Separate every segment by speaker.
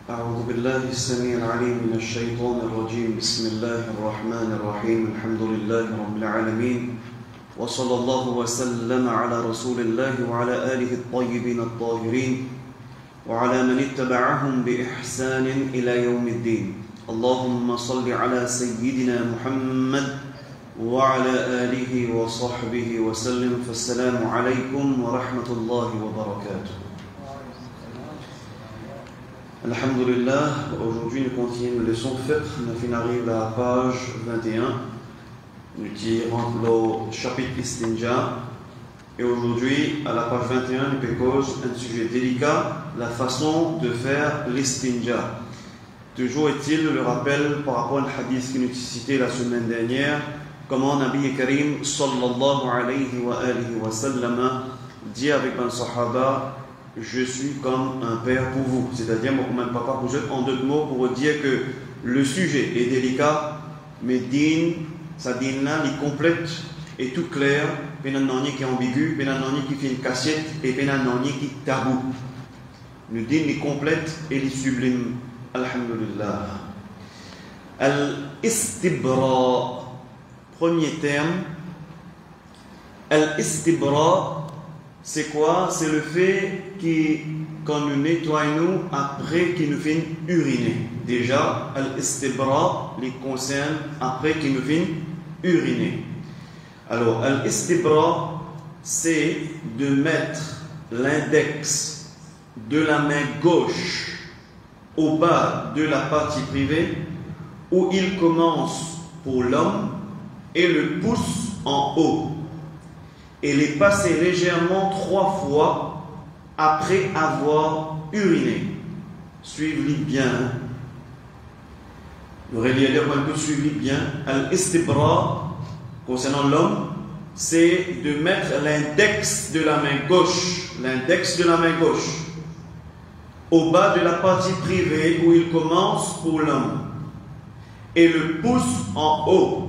Speaker 1: أعوذ بالله السميع العليم من الشيطان الرجيم بسم الله الرحمن الرحيم الحمد لله رب العالمين وصلى الله وسلم على رسول الله وعلى آله الطيبين الطاهرين وعلى من اتبعهم بإحسان إلى يوم الدين اللهم صل على سيدنا محمد وعلى آله وصحبه وسلم فالسلام عليكم ورحمة الله وبركاته. Alhamdulillah, aujourd'hui nous continuons la leçon fiqh, nous arrivons à la page 21, nous tirons le chapitre Istinja, et aujourd'hui à la page 21 nous cause un sujet délicat, la façon de faire l'Istinja. Toujours est-il le rappel par rapport au hadith que nous avons cité la semaine dernière, comment Nabi Karim sallallahu alayhi wa sallam dit avec un sahaba: je suis comme un père pour vous, c'est-à-dire moi comme un papa pour vous. En d'autres mots, pour vous dire que le sujet est délicat, mais sa dîne là, il complète et tout clair, pénanani qui est ambigu, pénanani qui fait une cassette et pénanani qui est tabou. Le dîne est complète et il sublime. Alhamdulillah. Al-istibra, premier terme. Al-istibra, c'est quoi? C'est le fait qu'on nous nettoie nous après qu'il nous finisse uriner. Déjà, al-istibra les concerne après qu'il nous finisse uriner. Alors, al-istibra, c'est de mettre l'index de la main gauche au bas de la partie privée où il commence pour l'homme et le pouce en haut, et les passer légèrement 3 fois après avoir uriné. Suivez-les bien. Le relier de suivez bien. Al-istibra, concernant l'homme, c'est de mettre l'index de la main gauche, au bas de la partie privée où il commence pour l'homme, et le pouce en haut,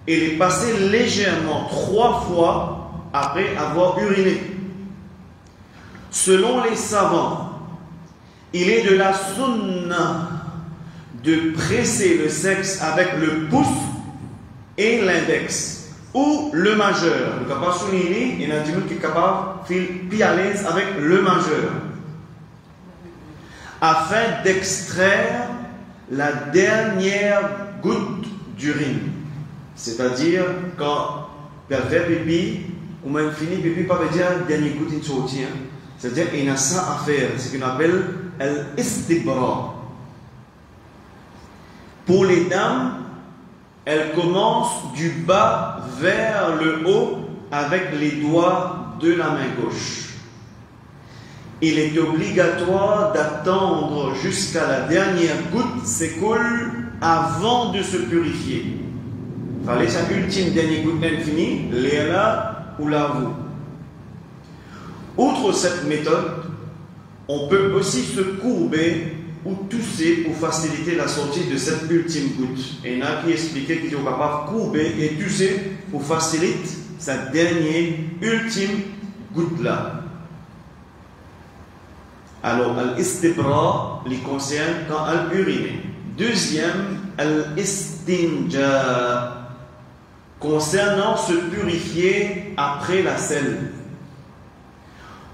Speaker 1: et les passer légèrement 3 fois après avoir uriné. Selon les savants, il est de la sunna de presser le sexe avec le pouce et l'index, ou le majeur. Il est capable de souligner, il y a un qui est capable de faire à l'aise avec le majeur, afin d'extraire la dernière goutte d'urine. C'est-à-dire, quand on fait pipi, ou même fini pipi, pas veut dire dernière goutte de sortie. C'est-à-dire qu'il y a ça à faire, ce qu'on appelle l'istibra. Pour les dames, elles commencent du bas vers le haut avec les doigts de la main gauche. Il est obligatoire d'attendre jusqu'à la dernière goutte s'écoule avant de se purifier. Il fallait sa ultime dernière goutte infinie, l'éla ou l'avou. Outre cette méthode, on peut aussi se courber ou tousser pour faciliter la sortie de cette ultime goutte. Et il y en a qui expliquaient qu'ils sont capables de courber et tousser pour faciliter sa dernière ultime goutte là. Alors, al-istibra les concerne quand elle urine. Deuxième, al-istinja, concernant se purifier après la selle.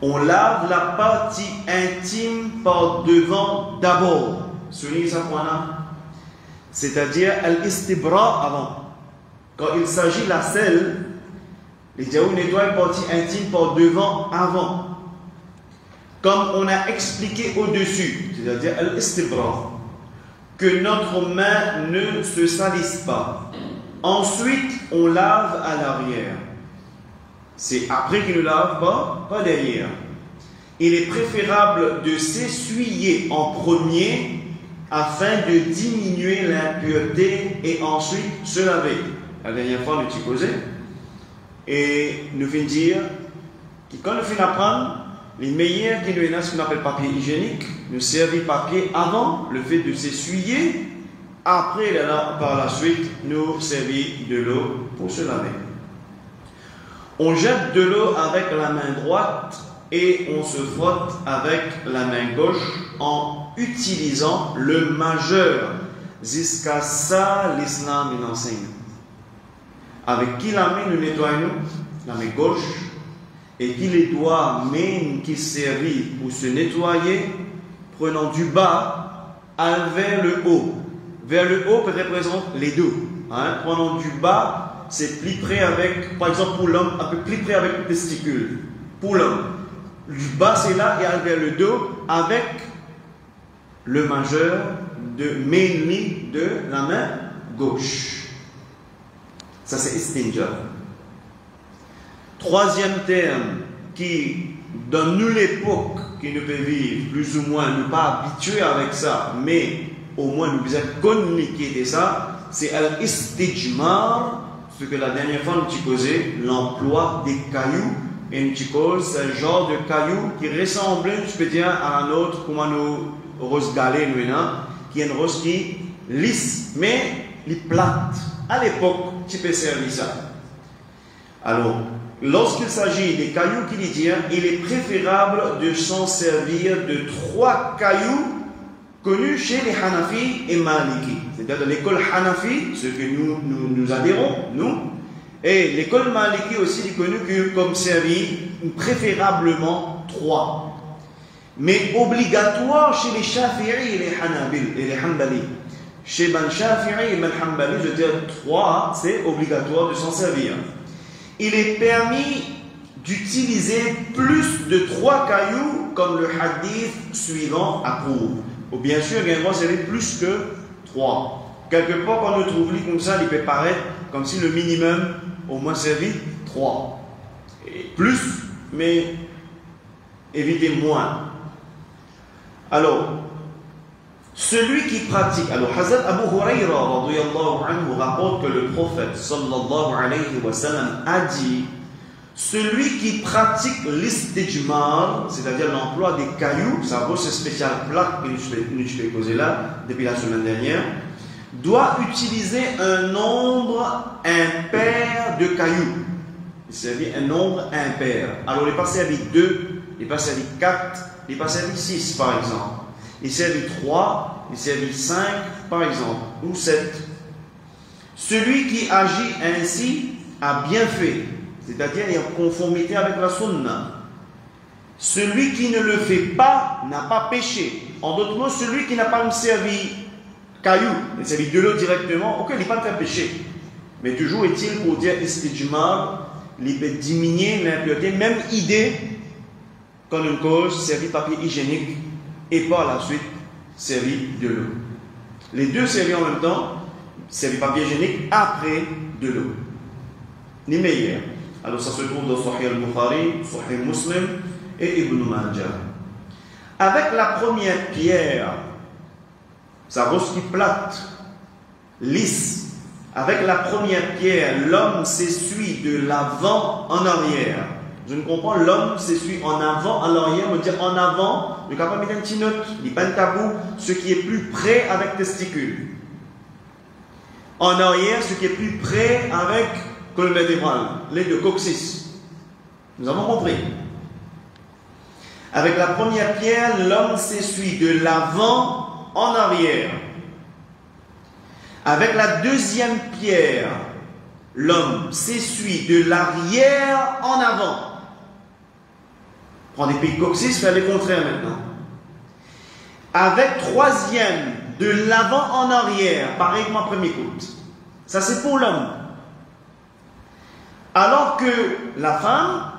Speaker 1: On lave la partie intime par devant d'abord. Soulignez ça pour c'est-à-dire al-istibra avant. Quand il s'agit de la selle, les diaous nettoient la partie intime par devant avant. Comme on a expliqué au-dessus, c'est-à-dire al-istibra, que notre main ne se salisse pas. Ensuite, on lave à l'arrière. C'est après qu'il ne lave pas derrière. Il est préférable de s'essuyer en premier afin de diminuer l'impureté et ensuite se laver. La dernière fois, nous avons posé et nous venons dire que quand nous finissons d'apprendre, les meilleurs qui nous donnent ce qu'on appelle papier hygiénique, nous servons papier avant le fait de s'essuyer. Après, par la suite, nous servons de l'eau pour se laver. On jette de l'eau avec la main droite et on se frotte avec la main gauche en utilisant le majeur. Jusqu'à ça, l'islam il enseigne. Avec qui la main nous nettoyons? La main gauche. Et qui les doigts main qui servit pour se nettoyer, prenant du bas vers le haut. Vers le haut représente les deux. Prenant du bas, c'est plus près avec, par exemple pour l'homme, un peu plus près avec le testicule. Pour l'homme. Du bas c'est là et vers le dos avec le majeur de main de la main gauche. Ça c'est istinja. Troisième terme qui, dans nous l'époque qui nous peut vivre, plus ou moins, nous pas habitués avec ça, mais au moins nous vous êtes communiqué de ça, c'est al-istijmar, ce que la dernière fois nous causé, l'emploi des cailloux, et nous c'est un genre de cailloux qui ressemble, je peux dire, à un autre, comme nous rose galée, qui est une rose qui lisse, mais les plate. À l'époque, tu peux servir ça. Alors, lorsqu'il s'agit des cailloux qu'il dit, il est préférable de s'en servir de 3 cailloux connus chez les Hanafi et Maliki. C'est-à-dire de l'école Hanafi, ce que nous adhérons, nous, et l'école Maliki aussi est connue comme servi préférablement 3. Mais obligatoire chez les Shafi'i et les Hanabil et les Hanbali. Chez Ben Shafi'i et Ben Hanbali, je veux dire 3, c'est obligatoire de s'en servir. Il est permis d'utiliser plus de 3 cailloux comme le hadith suivant approuve. Ou bien sûr, il y a un servir plus que 3. Quelque part, quand on trouve lui comme ça, il peut paraître comme si le minimum au moins servi 3. Et plus, mais évitez moins. Alors, celui qui pratique, alors Hazrat Abu Huraira radiyallahu anhu rapporte que le prophète sallallahu alayhi wa sallam a dit: celui qui pratique l'istijmar, c'est-à-dire l'emploi des cailloux, ça vaut ce spécial plat que nous avons causé là depuis la semaine dernière, doit utiliser un nombre impair de cailloux. Il s'agit un nombre impair. Alors il n'est pas servi 2, il n'est pas servi 4, il n'est pas servi 6 par exemple. Il servi 3, il servi 5 par exemple, ou 7. Celui qui agit ainsi a bien fait, c'est-à-dire est en conformité avec la sunna. Celui qui ne le fait pas n'a pas péché. En d'autres mots, celui qui n'a pas servi caillou, il servi de l'eau directement, ok, il n'est pas fait péché. Mais toujours est-il pour dire istijmar, il peut diminuer l'impureté, même idée, quand une cause servi papier hygiénique et par la suite servi de l'eau. Les deux servis en même temps, servi papier hygiénique après de l'eau. Ni meilleur. Alors ça se trouve dans Sahih al-Bukhari, Sahih Muslim et Ibn Majah. Avec la première pierre, ça vaut ce qui plate, lisse. Avec la première pierre, l'homme s'essuie de l'avant en arrière. Je ne comprends, l'homme s'essuie en avant, en arrière, on dire en avant, le capable de mettre un petit note, il pas un tabou, ce qui est plus près avec testicule. En arrière, ce qui est plus près avec colonne vertébrale, les deux coccyx. Nous avons compris. Avec la première pierre, l'homme s'essuie de l'avant en arrière. Avec la deuxième pierre, l'homme s'essuie de l'arrière en avant. Prends des pieds coccyx, faire le contraire maintenant. Avec troisième, de l'avant en arrière, pareil que ma première écoute. Ça c'est pour l'homme. Alors que la femme,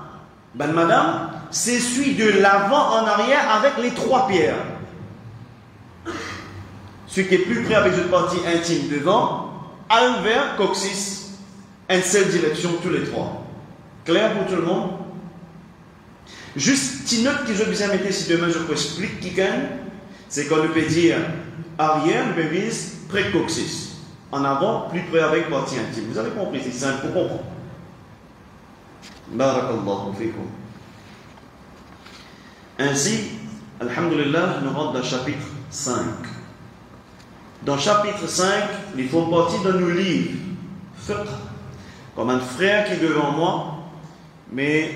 Speaker 1: ben madame, s'essuie de l'avant en arrière avec les 3 pierres. Ce qui est plus près avec une partie intime devant, vers coccyx, une seule direction tous les 3. Clair pour tout le monde? Juste une note que je vous ai mettre si demain je peux expliquer qui gagne, c'est qu'on peut dire arrière, le vise près coccyx. En avant, plus près avec partie intime. Vous avez compris, c'est simple pour comprendre. Barakallahu fikum. Ainsi, alhamdulillah, nous rentrons dans le chapitre 5. Dans le chapitre 5, il faut partie de nos livres, fiqh, comme un frère qui est devant moi, mais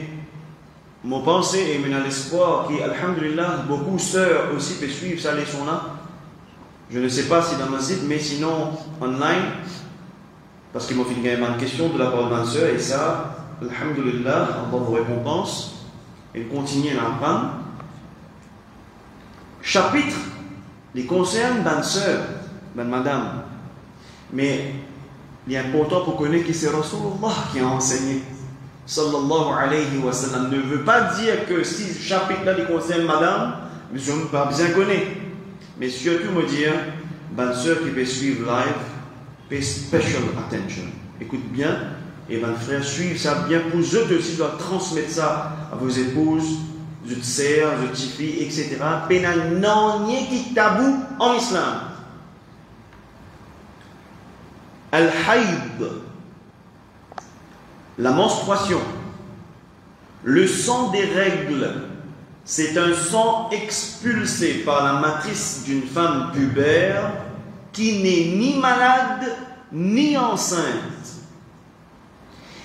Speaker 1: mon pensée et mon espoir qui, alhamdulillah, beaucoup de sœurs aussi peuvent suivre sa leçon-là. Je ne sais pas si dans ma site, mais sinon online, parce qu'ils m'ont fait une question de la part de ma sœur, et ça, alhamdulillah, en vos récompenses, et continuer à apprendre. Chapitre, les concerne ma sœur, madame, mais il est important pour connaître que c'est Rasulullah qui a enseigné. Sallallahu alayhi wa sallam ne veut pas dire que si ce chapitre-là les concerne madame, mais je ne peux pas bien connaître. Mais surtout me dire, bonne soeur qui peut suivre live, pay special attention. Écoute bien, et bonne frère, suivre ça bien pour eux aussi, doivent transmettre ça à vos épouses, vos sœurs, vos petites filles, etc. Pénal non, ni qui tabou en islam. Al-Haïd, la menstruation, le sang des règles, c'est un sang expulsé par la matrice d'une femme pubère qui n'est ni malade ni enceinte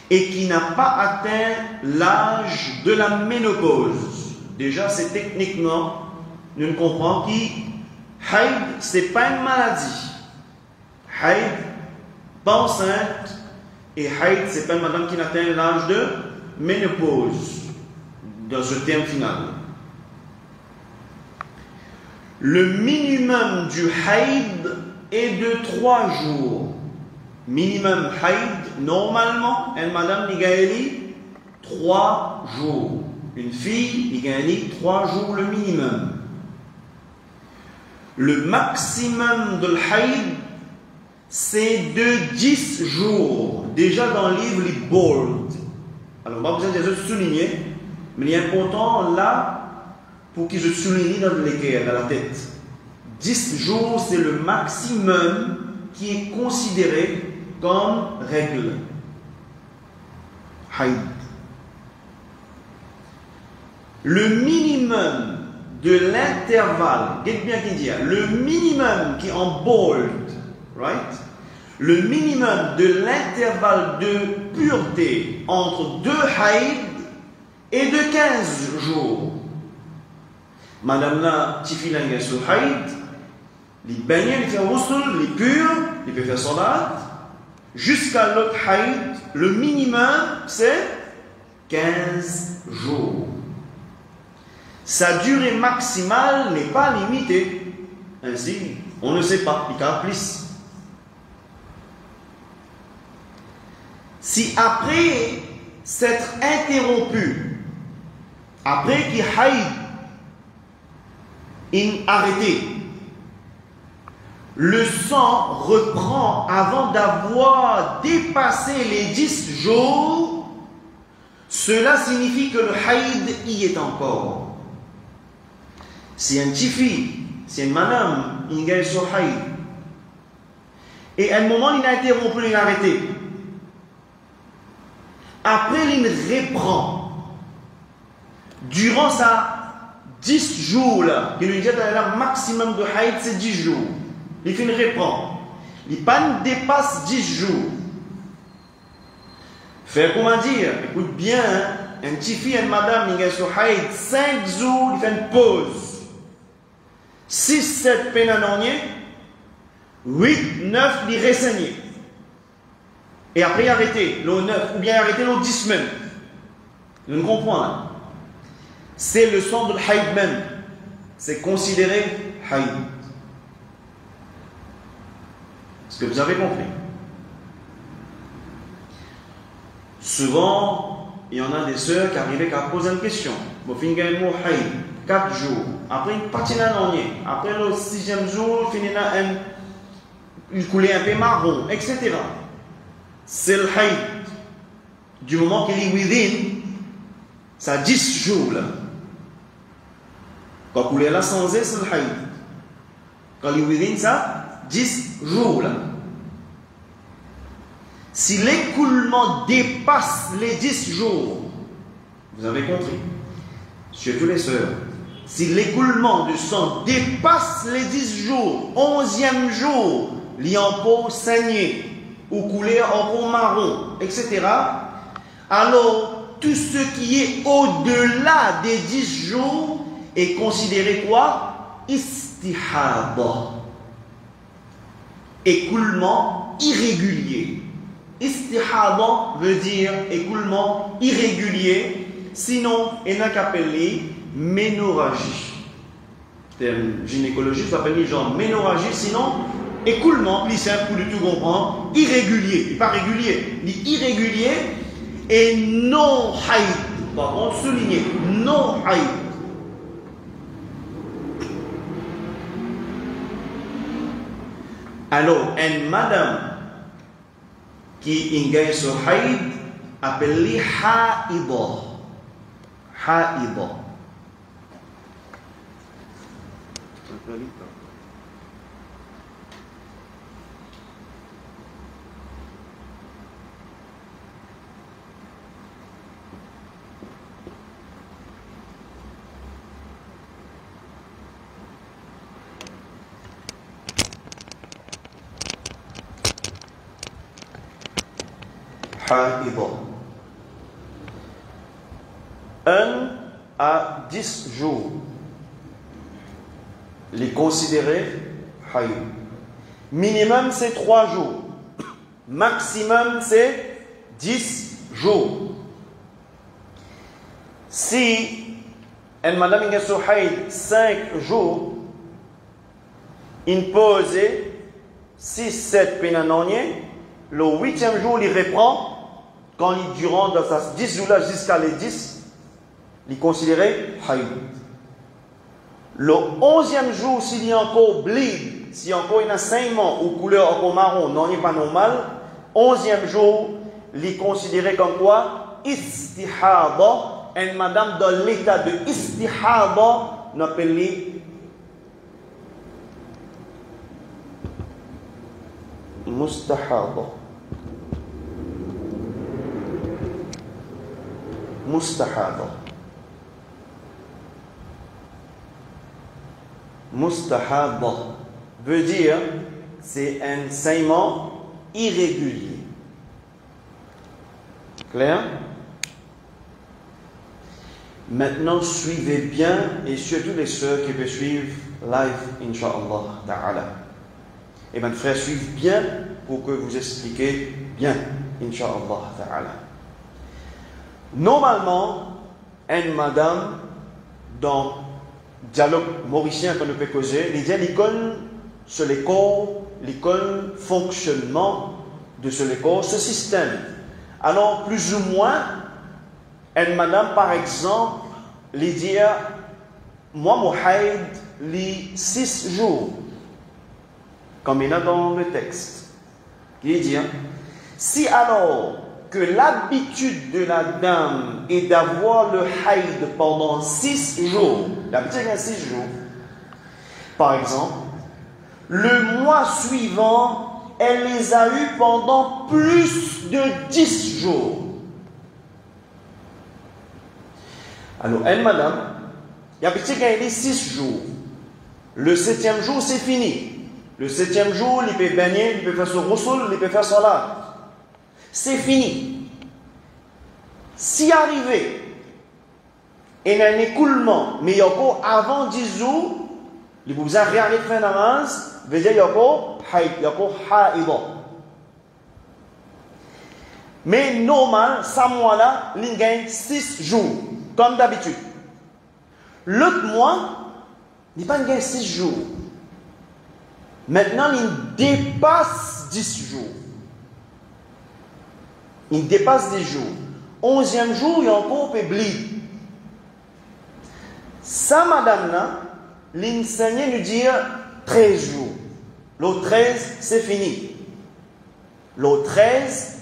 Speaker 1: et qui n'a pas atteint l'âge de la ménopause. Déjà, c'est techniquement, nous comprenons que Haïd, ce n'est pas une maladie. Haïd, pas enceinte, et Haïd, c'est pas une madame qui n'atteint l'âge de ménopause, dans ce terme final. Le minimum du Haïd est de 3 jours. Minimum Haïd, normalement, une madame n'y gagne 3 jours. Une fille n'y gagne 3 jours le minimum. Le maximum de Haïd, c'est de 10 jours. Déjà dans le livre, il est bold. Alors, pas besoin de souligner, mais il est important là pour qu'il se souligne dans l'équerre, dans la tête. 10 jours, c'est le maximum qui est considéré comme règle. Haïd. Le minimum de l'intervalle, dites bien qu'il dit, le minimum qui est en bold, right? Le minimum de l'intervalle de pureté entre 2 haïd est de 15 jours. Madame la tifila est sur haïd, les baignets, les faire roussel, les purs, les peut faire salat, jusqu'à l'autre haïd, le minimum c'est 15 jours. Sa durée maximale n'est pas limitée. Ainsi, on ne sait pas, il y a plus. Si après s'être interrompu, après qu'il haïd arrêté, le sang reprend avant d'avoir dépassé les 10 jours, cela signifie que le haïd y est encore. Si un petit fille, si une madame, il gagne son haïd, et à un moment il a interrompu, il a arrêté, après il reprend, durant sa 10 jours là, il lui dit le maximum de haïd c'est 10 jours, il finit reprend, il ne dépasse 10 jours. Faire comment dire, écoute bien, un petit fille, une madame, il gagne son haïd 5 jours, il fait une pause. 6, 7 peines à n'ennier, 8, 9, il ressaigné. Et après, il arrêté, le 9, ou bien arrêté le 10 semaines. Vous ne comprenez pas. C'est le sang de l'haïd même. C'est considéré haïd. Est-ce que vous avez compris? Souvent, il y en a des sœurs qui arrivaient à poser une question. Vous finissez un mot haïd. 4 jours. Après, il partit dans l'année. Après le 6e jour, il coulait un peu marron, etc. C'est le haïd. Du moment qu'il est within, ça 10 jours là. Quand il coulait là sans c'est le haïd. Quand il est within, ça 10 jours là. Si l'écoulement dépasse les 10 jours, vous avez compris, surtout les sœurs, si l'écoulement du sang dépasse les 10 jours, 11e jour, il en peau saignée ou couler en peau marron, etc., alors tout ce qui est au-delà des 10 jours est considéré quoi? Istihada. Écoulement irrégulier. Istihada veut dire écoulement irrégulier, sinon il n'a qu'appelé ménorragie. Le gynécologiste s'appelle genre ménorragie, sinon écoulement, plus simple pour le tout comprendre, irrégulier, il pas régulier, il est irrégulier et non haïd. Par contre, souligner, non haïd. Alors, une madame qui engage sur haïd, appelée haïda. Haïda. Haïda. 1 à 10 jours. Les considérer haïd. Minimum c'est 3 jours. Maximum c'est 10 jours. Si une madame est sur haïd 5 jours, il pose 6-7 pénanoniers, le 8e jour il reprend, quand il durant dans sa 10 jours là jusqu'à les 10, il est considéré haïd. Le 11e jour, s'il y a encore bleed, s'il y a encore un saignement ou couleur encore marron, non, il n'est pas normal, 11e jour, il est considéré comme quoi? Istihada. Une madame dans l'état de istihada, on appelle mustahada. Mustahada. Mustahada veut dire c'est un saignement irrégulier. Clair? Maintenant, suivez bien, et surtout les sœurs qui veulent suivre live, Inch'Allah Ta'ala. Et mes frères, suivez bien pour que vous expliquez bien, Inch'Allah Ta'ala. Normalement, une madame, dans dialogue mauricien qu'on peut causer, il y a l'école sur les corps, l'école fonctionnement de ce corps, ce système. Alors, plus ou moins, une madame, par exemple, lui dit, moi, mon haïd, les 6 jours, comme il y a dans le texte. Il dit, si alors que l'habitude de la dame est d'avoir le haïd pendant 6 jours, l'habitude est 6 jours, par exemple, le mois suivant, elle les a eus pendant plus de 10 jours. Alors, elle, madame, il y a petit qu'elle est 6 jours. Le 7e jour, c'est fini. Le 7e jour, il peut baigner, il peut faire son roussoul, il peut faire son là. C'est fini. Si arrivé, il y a un écoulement, mais il y a encore avant 10 jours, il vous a réarrêté de faire namaz, veut dire il y a encore haïd, il y a encore haïda. Mais normal, ça mois-là, il gagne 6 jours. Comme d'habitude. L'autre mois, il n'est pas gagne 6 jours. Maintenant, il dépasse 10 jours. Il dépasse 10 jours. 11e jour, il y a encore un peu bleed. Ça, madame-là, l'enseignant nous dit 13 jours. Le 13, c'est fini. Le 13,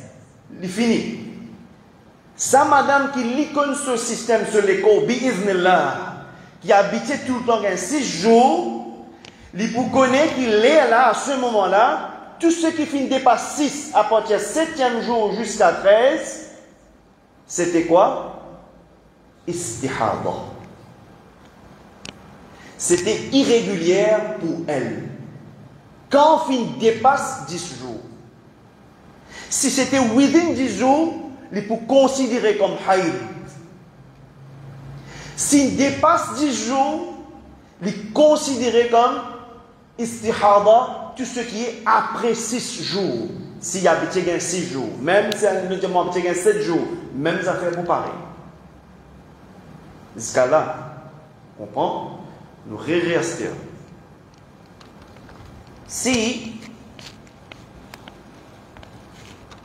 Speaker 1: il est fini. Ça, madame qui lit comme ce système sur l'école, qui habitait tout le temps 6 jours, il vous connaît qu'il est là à ce moment-là, tout ce qui finit dépasse 6 à partir du 7e jour jusqu'à 13, c'était quoi? Istihada. C'était irrégulière pour elle. Quand on dépasse 10 jours, si c'était within 10 jours, il faut considérer comme haïd. S'il dépasse 10 jours, il est considéré comme istihada, tout ce qui est après 6 jours. S'il y a 6 jours, même si il y a 7 jours, même ça fait pour pareil. Jusqu'à là, on comprend? Nous restons. Si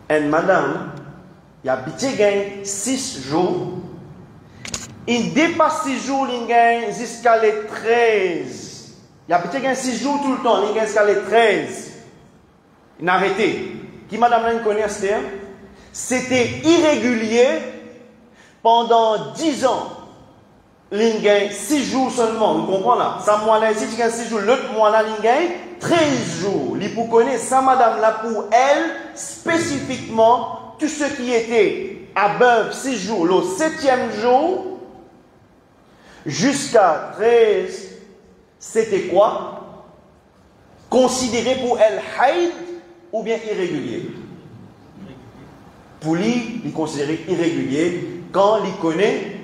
Speaker 1: une madame, il y a 6 jours, il dépasse 6 jours, il gagne jusqu'à les 13. Il y a 6 jours tout le temps, il gagne jusqu'à les 13. Il n'a arrêté. Qui madame là connaît Esther? C'était irrégulier pendant 10 ans. Il gagne 6 jours seulement. Vous comprenez là? Ça mois là, si tu gagnes 6 jours, l'autre mois là, il gagne 13 jours. Il pour connaître ça madame là pour elle, spécifiquement, tout ce qui était above 6 jours, le 7e jour, jusqu'à 13, c'était quoi? Considéré pour elle haïd ou bien irrégulier. Pour lui, il est considéré irrégulier quand il connaît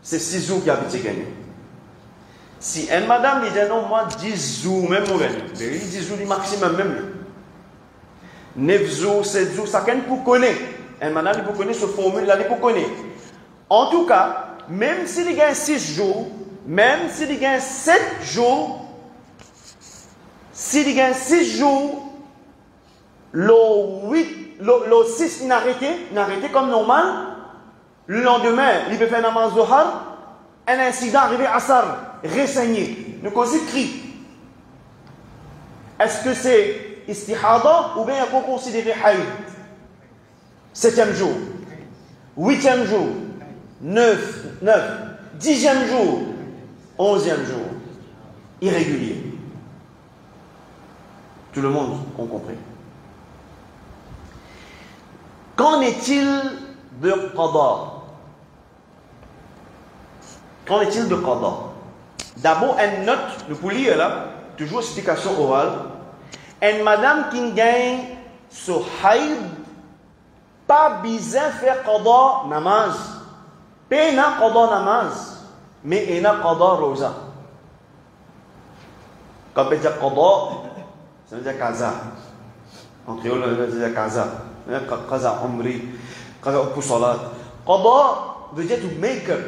Speaker 1: ces 6 jours qui habitent gagné. Si une madame dit non, moi 10 jours, même mauvais, 10 jours du maximum, même 9 jours, 7 jours, ça qu'elle pour connaître. Une madame, il peut connaître ce formule-là, il peut connaître. En tout cas, même s'il gagne 6 jours, même s'il gagne 7 jours, s'il gagne 6 jours, le 6 il a arrêté comme normal. Le lendemain, il peut faire namaz Zohar, un incident arrivé à Asar, ressigné, ne cause cri. Est-ce que c'est istihada ou bien il faut considérer haïd? 7e jour, 8e jour, 9, 10e jour, 11e jour, irrégulier. Tout le monde a compris. Qu'en est-il de qada? Qu'en est-il de qada? D'abord, une note, nous pouvons lire là, toujours explication orale. Une madame qui gagne ce haïd, pas besoin de faire qada namaz. Pas qada namaz, mais il y a qada rosa. Quand on dit qada, ça veut dire kaza. En créole, ça veut dire kaza. Kaza umri, kaza pour salat. Qada veut dire to make up.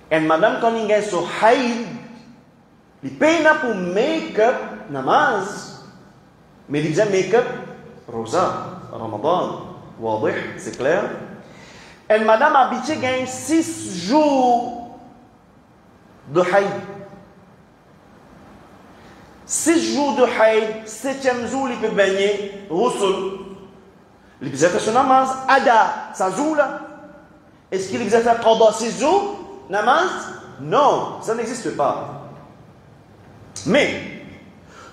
Speaker 1: Et madame, quand il gagne ce haïd, il paye pour make up namaz. Mais il dit make up rosa, Ramadan. Wadih, c'est clair. Et madame habituée gagne 6 jours de haïd. 6 jours de haïd, 7e jour, il peut baigner, roussoul. Il peut faire son namaz, ada, ça joue là. Est-ce qu'il peut faire pendant 6 jours, namaz? Non, ça n'existe pas. Mais,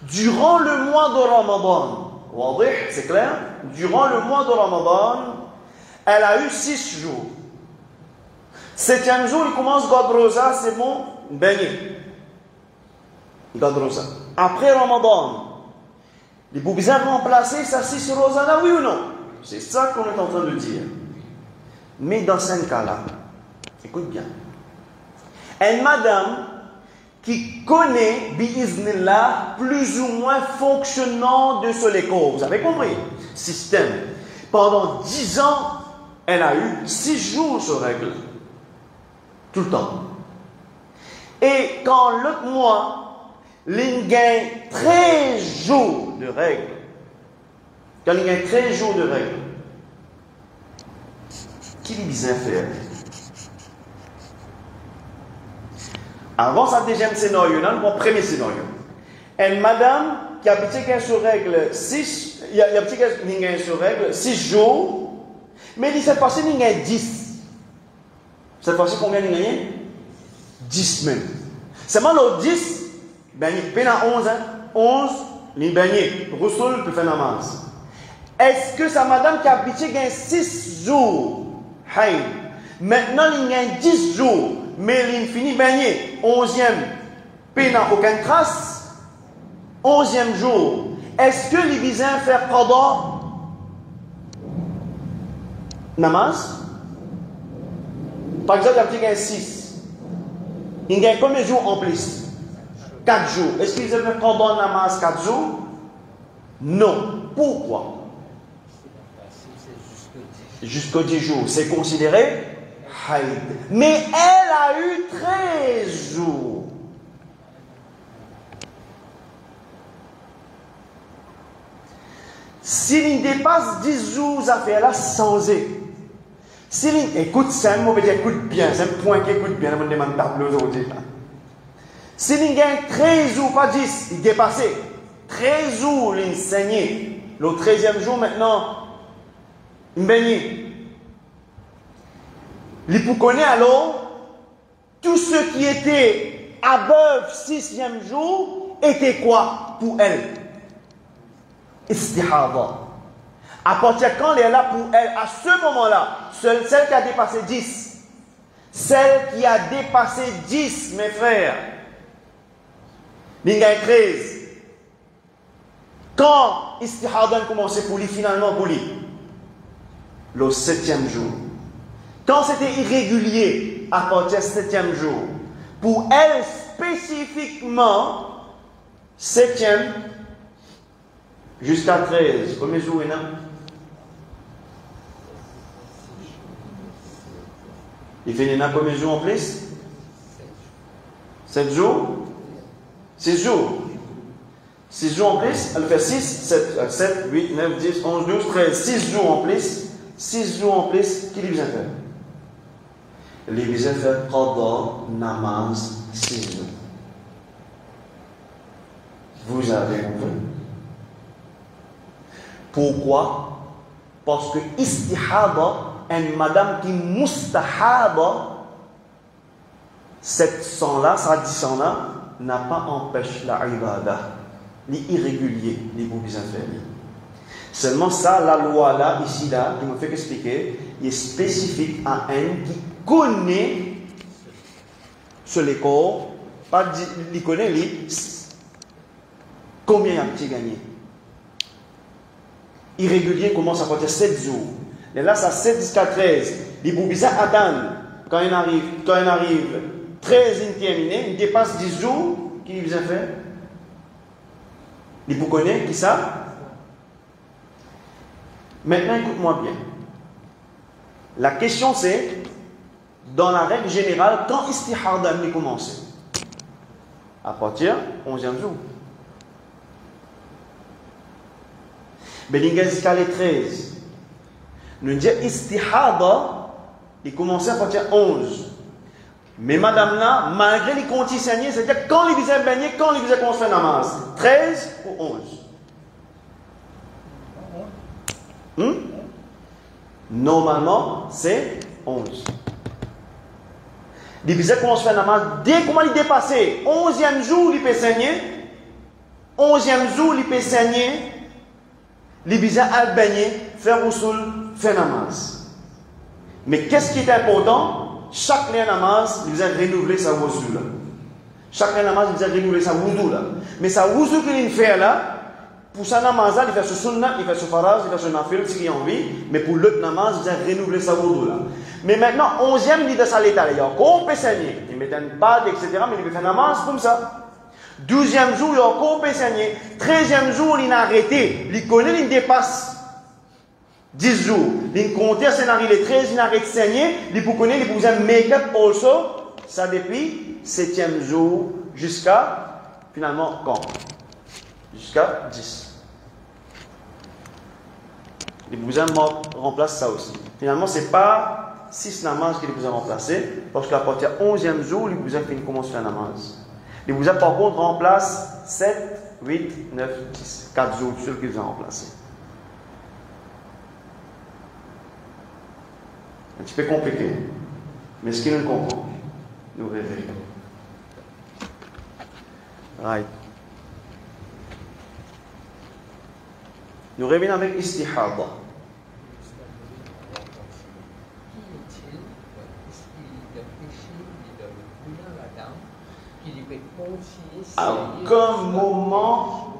Speaker 1: durant le mois de Ramadan, c'est clair? Durant le mois de Ramadan, elle a eu 6 jours. 7e jour, il commence Gadrosa, c'est bon, baigner. Gadrosa. Après Ramadan, il faut bien remplacer sa 6 rosa là, oui ou non? C'est ça qu'on est en train de dire. Mais dans ce cas-là, écoute bien. Une madame qui connaît, bi'iznillah, plus ou moins fonctionnement de ce léco. Vous avez compris? Système. Pendant 10 ans, elle a eu 6 jours sur règle. Tout le temps. Et quand l'autre mois, il gagne 13 jours de règle. Quand il gagne 13 jours de règle, qui lui vient faire? Avant ce deuxième scénario, nous avons le premier scénario. Une madame qui a petit sur règle 6, il y a petit qui sur règle 6 jours, mais cette fois-ci, il gagne 10. Cette fois-ci, combien il gagne? 10 même. Seulement le 10, ben, il peine à 11, 11, il gagne. Roussoul peut faire namaz. Est-ce que sa madame qui a pitié gagne 6 jours? Haïd. Maintenant, il gagne 10 jours, mais il finit baigné. 11e, peine n'a aucune trace. 11e jour. Est-ce que les visins faire qada? Namaz? Par exemple, il a gagne 6. Il y a combien de jours en plus? 4 jours. Est-ce qu'ils avaient pendant namaz 4 jours? Non. Pourquoi? Jusqu'au 10 jours. C'est considéré haïd. Mais elle a eu 13 jours. S'il dépasse 10 jours, ça fait là sans s'il écoute, c'est un mot qui écoute bien, c'est un point qui écoute bien, on demande tableau aujourd'hui. S'il gagne 13 jours, pas 10, il dépasse. 13 jours, il enseigne. Le 13e jour, maintenant, il baigne. Il peut connaître alors, tout ce qui était above 6e jour, était quoi pour elle? Istihada. À partir de quand elle est là pour elle, à ce moment-là, celle qui a dépassé 10, celle qui a dépassé 10, mes frères, il y a 13. Quand Istihada a commencé pour lui, finalement pour lui, le 7e jour. Quand c'était irrégulier, à partir du 7e jour, pour elle spécifiquement, 7e jusqu'à 13. Combien de jours il y a? Il fait combien de jours en plus? 7 jours? 6 jours. 6 jours en plus, elle fait 6, 7, 8, 9, 10, 11, 12, 13. 6 jours en plus. 6 jours en plus, qui lui vient faire? Il vient faire pendant namaz 6 jours. Vous avez compris? Pourquoi? Parce que istihada, une madame qui mustahada, cette sang-là, ça dit sang-là, n'a pas empêché la ibada, ni irrégulier, ni pour bien faire. Seulement ça, la loi là, ici là, qui me fait expliquer, il est spécifique à un qui connaît sur les corps, pas il connaît combien il a petit gagné. Irrégulier commence à partir de 7 jours. Et là, ça 7 jusqu'à 13. Les boubisa Adam, quand il arrive 13, il terminé, il dépasse 10 jours, qui vous a fait? Les vous connaissez, qui ça? Maintenant, écoute-moi bien. La question c'est, dans la règle générale, quand istihada a commencé? À partir du 11e jour. Mais jusqu'à les 13. Nous disons istihada, il commençait à partir de 11. Mais madame là, malgré les contis saignés, c'est-à-dire quand les visait baigner, quand les visait qu'on se fait namaz. 13 ou 11. Normalement, c'est 11. Les visait qu'on se fait namaz, dès comment il dépassait, 11e jour, il peut saigner. 11e jour, il peut saigner. Les visait à baigner, faire usul, faire namaz. Mais qu'est-ce qui est important? Chaque namaz, il vous a renouvelé sa wudu là. Chaque namaz, il vous a renouvelé sa wudu là. Mais sa wudu qu'il fait là, pour sa namaz, il fait ce sunnah, il fait ce faraz, il fait ce nafil, ce qu'il a envie. Mais pour l'autre namaz, il vous a renouvelé sa wudu là. Mais maintenant, 11e, il dit de ça l'état, il y a encore peut saigner. Il met un pad, etc. Mais il fait namaz comme ça. 12e jour, il a encore peut saigner. 13e jour, il a arrêté. Il connaît, il dépasse 10 jours. Il compte scénario les 13, il arrête de saigner. Il peut connaître, il peut make-up also. Ça depuis 7e jour jusqu'à finalement quand? Jusqu'à 10. Il vous remplace ça aussi. Finalement, ce n'est pas 6 namaz qu'il vous a remplacé. Parce qu'à partir du 11e jour, il vous a fini commencer la namaz. Il vous a par contre remplacé 7, 8, 9, 10. 4 jours, ceux qu'il vous a remplacé. Un petit peu compliqué. Mais ce qu'il nous comprend, nous verrons. Right. Nous revenons avec istihada. À aucun moment,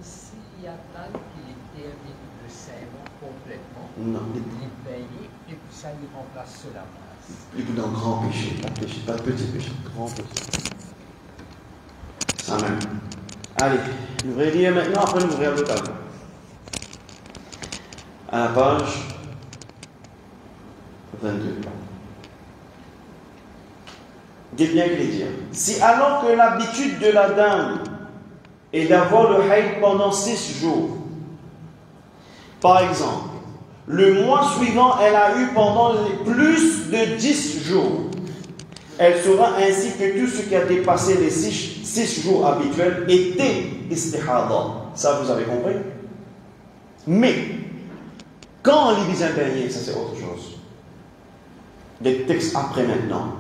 Speaker 2: s'il y a tant qu'il termine le serment complètement,
Speaker 1: non.
Speaker 2: il paye et puis ça lui remplace cela.
Speaker 1: Il est dans grand péché, pas de petit péché, grand péché. Ça même. Allez, nous allons lire maintenant, après nous ouvrir le tableau. À la page 22. Dites bien qu'il est dit. Si alors que l'habitude de la dame est d'avoir le haïd pendant 6 jours, par exemple, le mois suivant, elle a eu pendant plus de 10 jours, elle saura ainsi que tout ce qui a dépassé les 6 jours habituels était istihada. Ça, vous avez compris? Mais, quand les bisins baignés, ça c'est autre chose. Des textes après maintenant.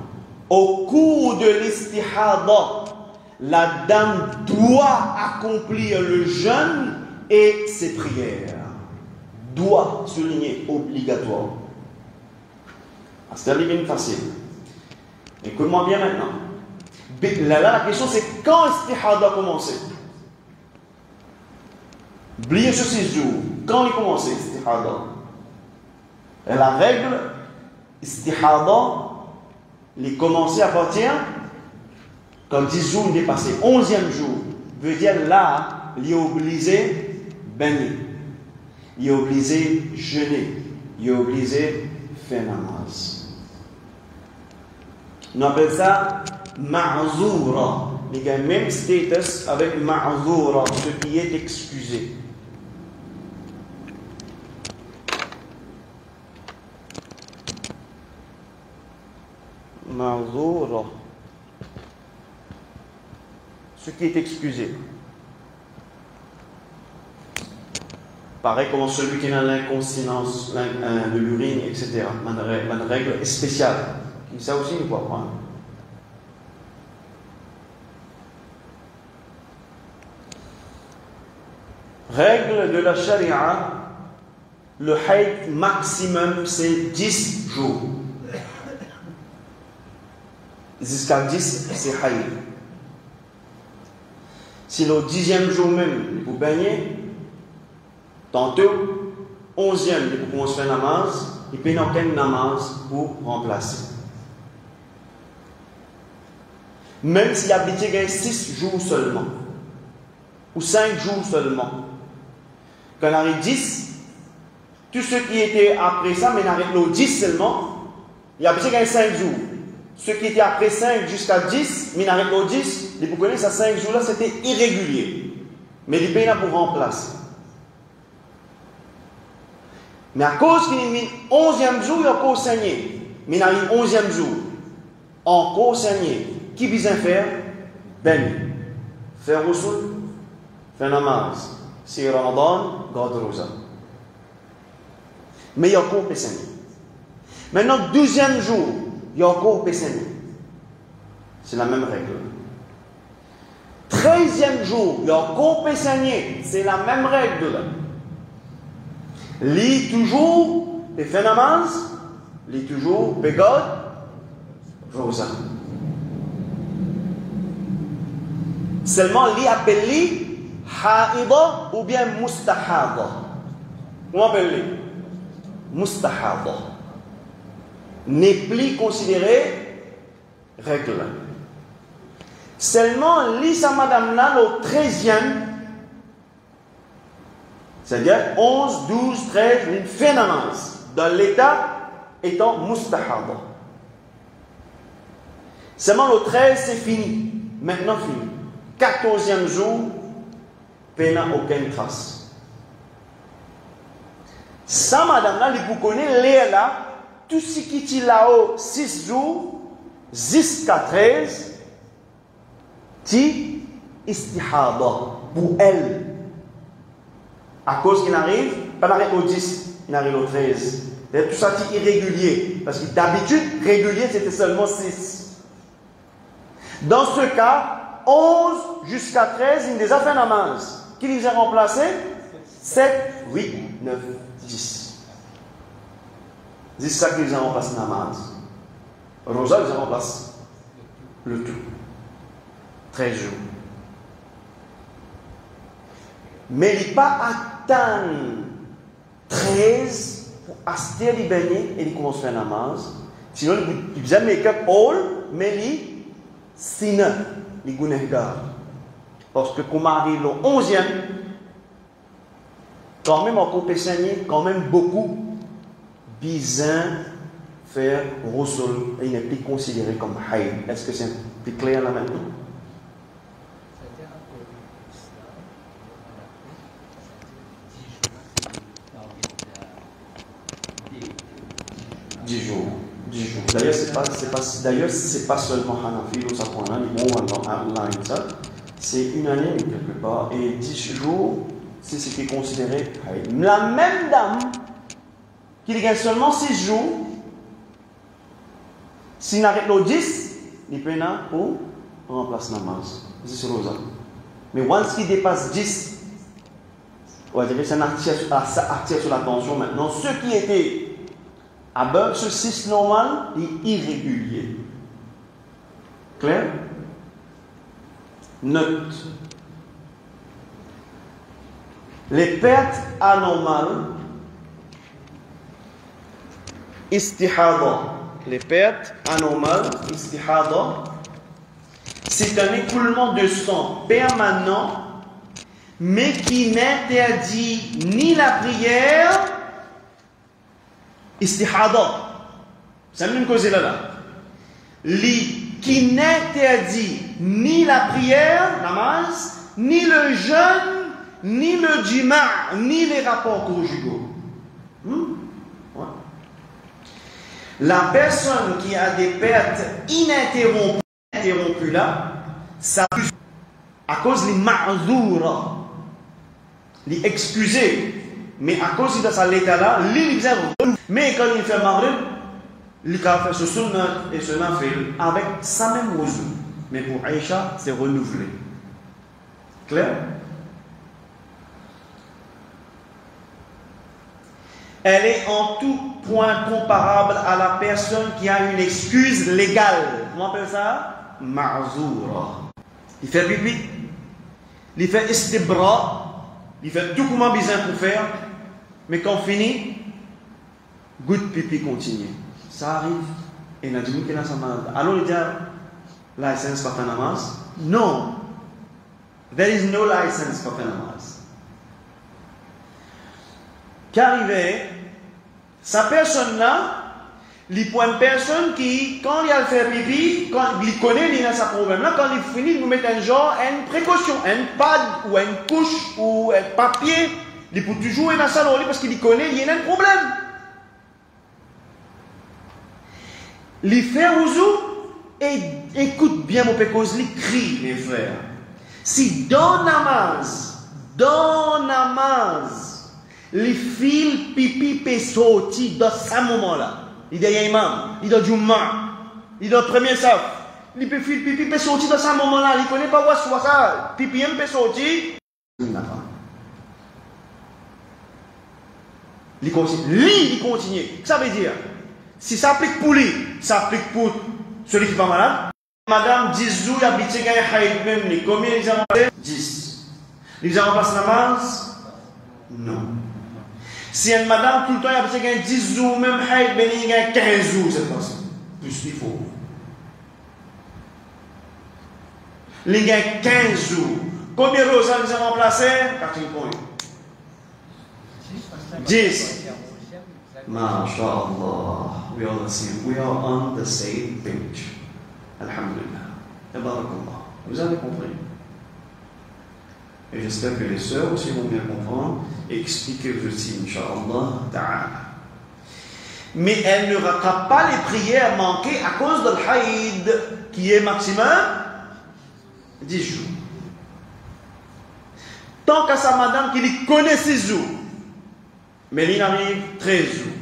Speaker 1: Au cours de l'istihada, la dame doit accomplir le jeûne et ses prières. Doit, souligner, obligatoire. C'est bien facile. Écoute-moi bien maintenant. Là, la question c'est quand l'istihada a commencé? Oubliez ce 6 jours. Quand il a commencé l'istihada? Et la règle, istihada, il a commencé à partir quand 10 jours dépassés. 11e jour veut dire là, il est obligé bénir. Il est obligé jeûner. Il est obligé faire namaz. On appelle ça ma'zoura. Il y a le même status avec ma'zoura, ce qui est excusé. Ma'zoura. Ce qui est excusé. Pareil comme celui qui a l'incontinence de l'urine, etc. Une règle spéciale. Ça aussi, il faut apprendre. Règle de la charia, le haïd maximum c'est 10 jours. Jusqu'à 10, c'est haïd. Si le 10e jour même, vous baignez, tantôt, 11e, vous commencez à faire namaz, et puis il n'y a aucun namaz pour remplacer. Même s'il y a habité 6 jours seulement, ou 5 jours seulement, quand on arrive 10, tout ce qui était après ça, mais on arrive le 10 seulement, il y a habité 5 jours. Ce qui était après 5 jusqu'à 10, mais on arrive le 10, vous connaissez, ça 5 jours là, c'était irrégulier. Mais il paye pour remplacer. Mais à cause qu'il est mis 11e jour, il a encore saigné. Mais il arrive 11e jour, encore saigné. Qui besoin faire? Ben. Faire Roussoul, faire namaz. Si Ramadan, garde Rosa. Mais il y a encore saigné. Maintenant, 12e jour, il y a encore saigné. C'est la même règle. 13e jour, il y a encore saigné. C'est la même règle. Lis toujours, et fait namaz. Lis toujours, et garde Rosa. Seulement, li appelle haïda ou bien mustahada. Comment appelle-li? Mustahada. N'est plus considéré règle. Seulement, li sa madame là, le 13e, c'est-à-dire 11, 12, 13, il fait namaz. Dans l'état étant mustahada. Seulement le 13, c'est fini. Maintenant fini. 14e jour, il n'y a aucune trace. Ça, madame-là, vous connaissez, là, tout ce qui est là-haut, 6 jours, jusqu'à 13, c'est istihada pour elle. À cause qu'il arrive, pas d'arrêt au 10, il arrive au 13. Tout ça, c'est irrégulier. Parce que d'habitude, régulier, c'était seulement 6. Dans ce cas, 11 jusqu'à 13, il les a fait namaz. Qui les a remplacés? 7, 8, 9, 10. C'est ça qui les a remplacés namaz. Rosa les a remplacés. Le tout. 13 jours. Mais il n'est pas atteint 13 pour acheter les beignets et il commence à faire namaz. Sinon, il faisait make-up all, mais il sina, il gunehgar. Parce que comme arrive le 11e, quand même en compagnie, quand même beaucoup, bizarre faire Rosul, il n'est plus considéré comme haïd. Est-ce que c'est plus clair là maintenant? 10 jours. 10 jours. D'ailleurs, c'est pas seulement Hanafi ou Safwana, ils vont online ça. C'est unanime quelque part. Et 10 jours, c'est ce qui est considéré haïd. La même dame qui gagne seulement 6 jours, s'il n'arrête le 10, il peut là pour remplacer namaz. C'est sur ça. Mais once qu'il dépasse 10, on va dire que ça attire sur l'attention maintenant. Ceux qui étaient above ce 6 normal est irrégulier. Clair? Note. Les pertes anormales, istihada. Les pertes anormales, istihada, c'est un écoulement de sang permanent, mais qui n'interdit ni la prière, istihada. C'est la même cause là. Qui n'interdit ni la prière, namaz, ni le jeûne, ni le jima', ni les rapports conjugaux. Ouais. La personne qui a des pertes ininterrompues là, ça à cause des ma'zoura, les excusés, mais à cause de ça l'état là, mais quand il fait maghrib, il a fait ce sunnah et ce nafil avec sa même wuzu. Mais pour Aïcha, c'est renouvelé. Clair? Elle est en tout point comparable à la personne qui a une excuse légale. Comment on appelle ça? Ma'zoura. Il fait pipi, il fait istibra, il fait tout comment bizarre pour faire, mais quand on finit, goutte pipi continue. Ça arrive, et il a dit qu'il a sa malade. Alors il dit, license pour faire namaz? Non. There is no license pour faire namaz. Qu'arrivé, sa personne-là, il prend une personne qui, quand il a fait pipi, quand il connaît, il a sa problème-là, quand il finit, il nous met un genre, une précaution, un pad, ou une couche, ou un papier, il peut toujours être dans sa salon parce qu'il connaît, il y a un problème. Il fait ouzou, et écoute bien mon pécose, il crie, mes frères. Si dans namaz, les fils pipi peut sortir dans ce moment-là. Il dit à imam, il dit Jumma, il dit premier saf. Il peut fil pipi peut sortir dans ce moment-là. Il ne connaît pas où ça. Pipi peut sortir. Il continue. Ça veut dire, si ça applique pour lui, ça applique pour celui qui n'est pas malade. Madame 10 jours, il a habité un haïd même. Combien ils ont fait? 10. Ils ont passé namaz? Non. Si une madame tout le temps, il y a 10 jours, même haïd, il y a 15 jours cette fois-ci. Plus il faut. Il y a 15 jours. Combien de roses ils ont remplacé? 4 points. 10. MashaAllah. We are on the same page. Alhamdulillah. Tabarakallah. Vous avez compris? Et j'espère que les sœurs aussi vont bien comprendre et expliquer aussi, Inch'Allah ta'ala. Mais elle ne rattrape pas les prières manquées à cause de l'haïd, qui est maximum 10 jours. Tant qu'à sa madame qui lui connaît 6 jours, mais il arrive 13 jours.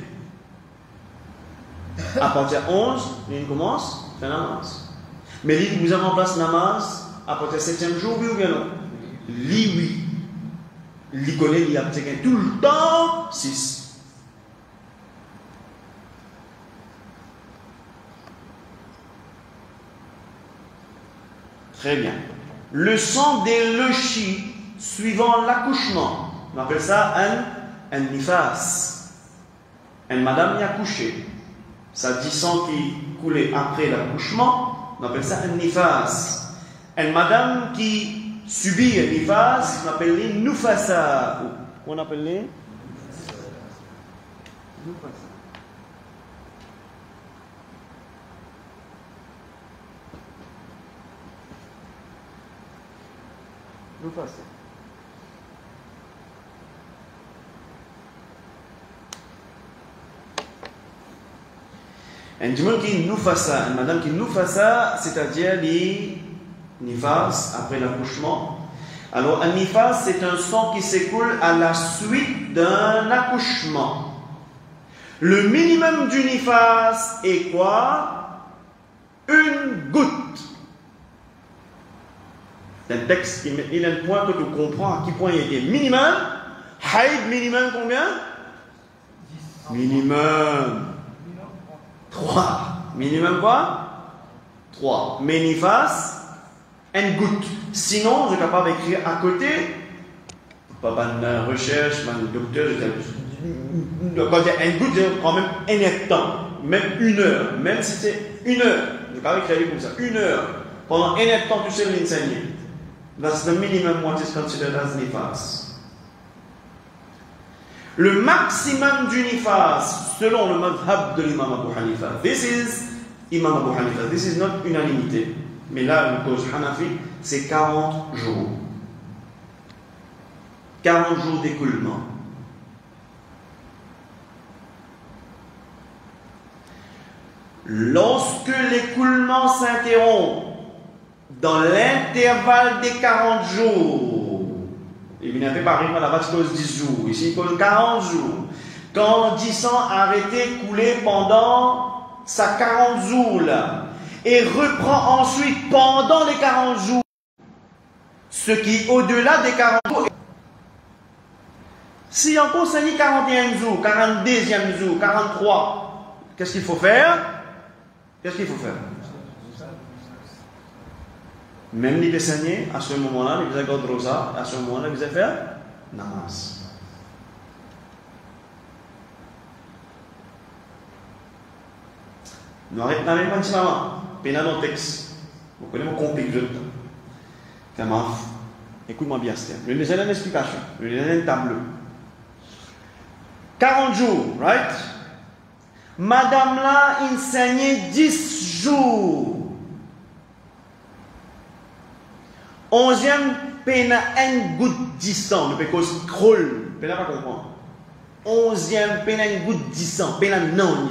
Speaker 1: À partir de 11, il commence, fait namaz. Mais il vous a remplacé namaz à partir du 7e jour, oui ou bien non? Oui. Il connaît, il a tout le temps 6. Très bien. Le sang des lechis suivant l'accouchement, on appelle ça un nifas. Une madame y a couché. ça dit sang qui coulait après l'accouchement, on appelle ça un nifas. Une madame qui subit un nifas, on appelle les nufasa. On appelle les nufasa. Nufasa. Un dimanche qui nous fasse ça, une madame qui nous fasse ça, c'est-à-dire les nifas après l'accouchement. Alors, un nifas, c'est un sang qui s'écoule à la suite d'un accouchement. Le minimum du nifas est quoi? Une goutte. C'est un texte, il a un point que tu comprends à quel point il est minimum. Haïd, minimum combien? 10. Minimum 3. Minimum quoi? 3. Mais nifas, une goutte. Sinon, je suis capable d'écrire à côté. Pas de recherche, de docteur, quand il y a une goutte, je prends même un temps, même 1 heure. Même si c'est 1 heure, je suis capable d'écrire comme ça. 1 heure. Pendant un temps, tu sais l'enseigner. That's the minimum what is considered as nifas. Le maximum du nifas, selon le madhab de l'imam Abu Hanifa, this is Imam Abu Hanifa, this is not unanimité, mais là, le cause Hanafi, c'est 40 jours. 40 jours d'écoulement. Lorsque l'écoulement s'interrompt dans l'intervalle des 40 jours, il n'y a pas à la base cause 10 jours, ici il cause 40 jours. Quand 10 sang arrêté couler pendant sa 40 jours là, et reprend ensuite pendant les 40 jours, ce qui au-delà des 40 jours, si on conseille 41 jours, 42e jour, 43, qu'est-ce qu'il faut faire? Qu'est-ce qu'il faut faire? Même les saigner, à ce moment-là, les gardes rosa, à ce moment-là, vous allez faire namaz. Nous arrêtons pas de dire, pénal dans le texte. Vous connaissez mon compliqué. Écoute-moi bien, Steph. Je vais vous donner une explication. Je vais vous donner un tableau. 40 jours, right? Madame là, il saignait 10 jours. 11e, pena une goutte 10 sang, mais parce que crôle, pena pas comprendre. 11e, pena une goutte 10 sang, pena non.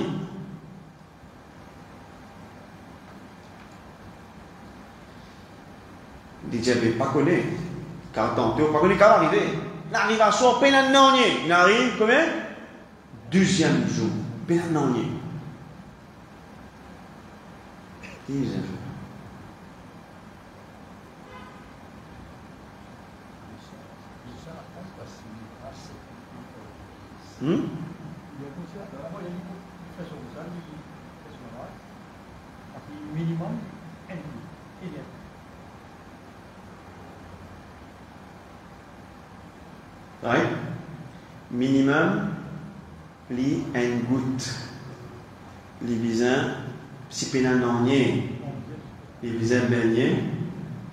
Speaker 1: DJ pas connaît, car tant, tu pas connaît qu'à l'arrivée. L'arrivation, pena non. Il arrive combien? 2e jour, pena non. 10e jour.
Speaker 2: Minimum
Speaker 1: right? Minimum li une goutte. Les visins, si pénal non les visins baigner,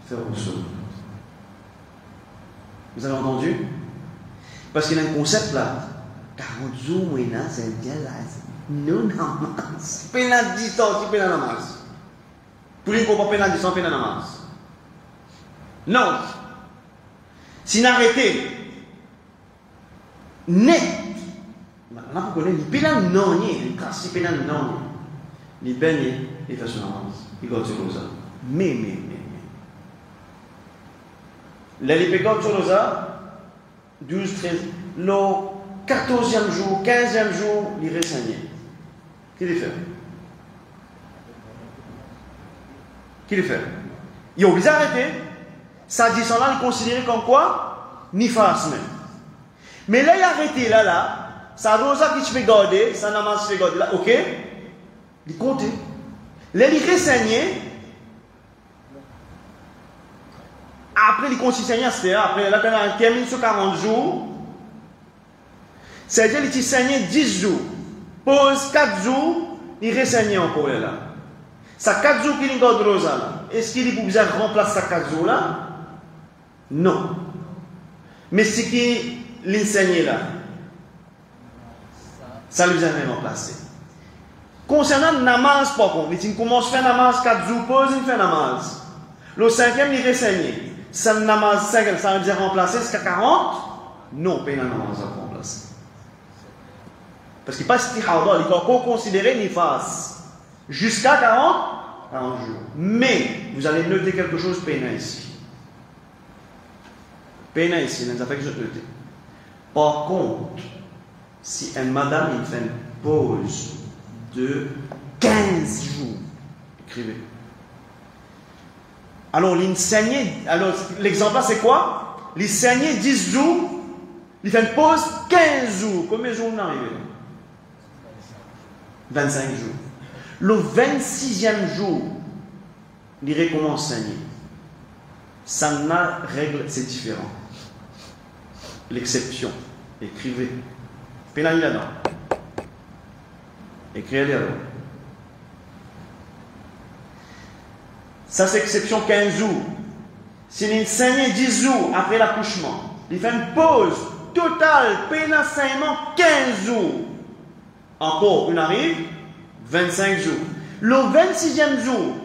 Speaker 1: faire au sol. Vous avez entendu? Parce qu'il y a un concept là. 40 jours, c'est un dia là. Non, namaz. Pénal 10 ans, c'est pénal namaz. Pour les comprendre pénal 10 ans, pénal namaz. Non. Si n'arrêtez, net. Maintenant, vous connaissez, les pénal non, les cassis pénal non. Les baignés, ils font son namaz. Ils gardent sur l'osa. Mais. Les pécats sur l'osa, 12, 13, le 14e jour, 15e jour, il est saigné. Qu'est-ce qu'il fait? Qu'est-ce qu'il fait? Il est obligé d'arrêter. Ça dit ça là, il est considéré comme quoi? Nifas même. Mais là, il a arrêté, là, ça rosa qui se fait garder, ça n'a pas se fait garder là, ok? Il compte. Là, il est saigné. Après, il continue à saigner, après, là, quand il termine sur 40 jours, c'est-à-dire qu'il saigné 10 jours, pause 4 jours, il renseigne encore là. Sa 4 jours qu'il y a de rosa là, est-ce qu'il est pour bien remplacer sa 4 jours là? Non. Mais ce qui l'enseigne là, ça lui a remplacé. Concernant le namaz, par contre, il commence à faire namaz 4 jours, pause, il fait namaz. Le 5e, il renseigne. Ça namaz 5, ça veut dire remplacer jusqu'à 40? Non, pas un namaz à remplacer. Parce qu'il passe istihada, il est encore considéré nifas. Jusqu'à 40 jours. Mais, vous allez noter quelque chose pénin ici. Pénin ici, les affaires que je note. Par contre, si une madame il fait une pause de 15 jours, écrivez. Alors, l'exemple là, c'est quoi? L'enseignant 10 jours, il fait une pause 15 jours. Combien de jours on arrive? 25 jours. Le 26e jour, il recommence à enseigner. Ça n'a règle, c'est différent. L'exception, écrivez. Pénal là-dedans. Écrivez là. Ça, c'est exception 15 jours. Si l'enseignant 10 jours après l'accouchement, il fait une pause totale, pénal-enseignement 15 jours. Encore, une arrive, 25 jours. Le 26e jour,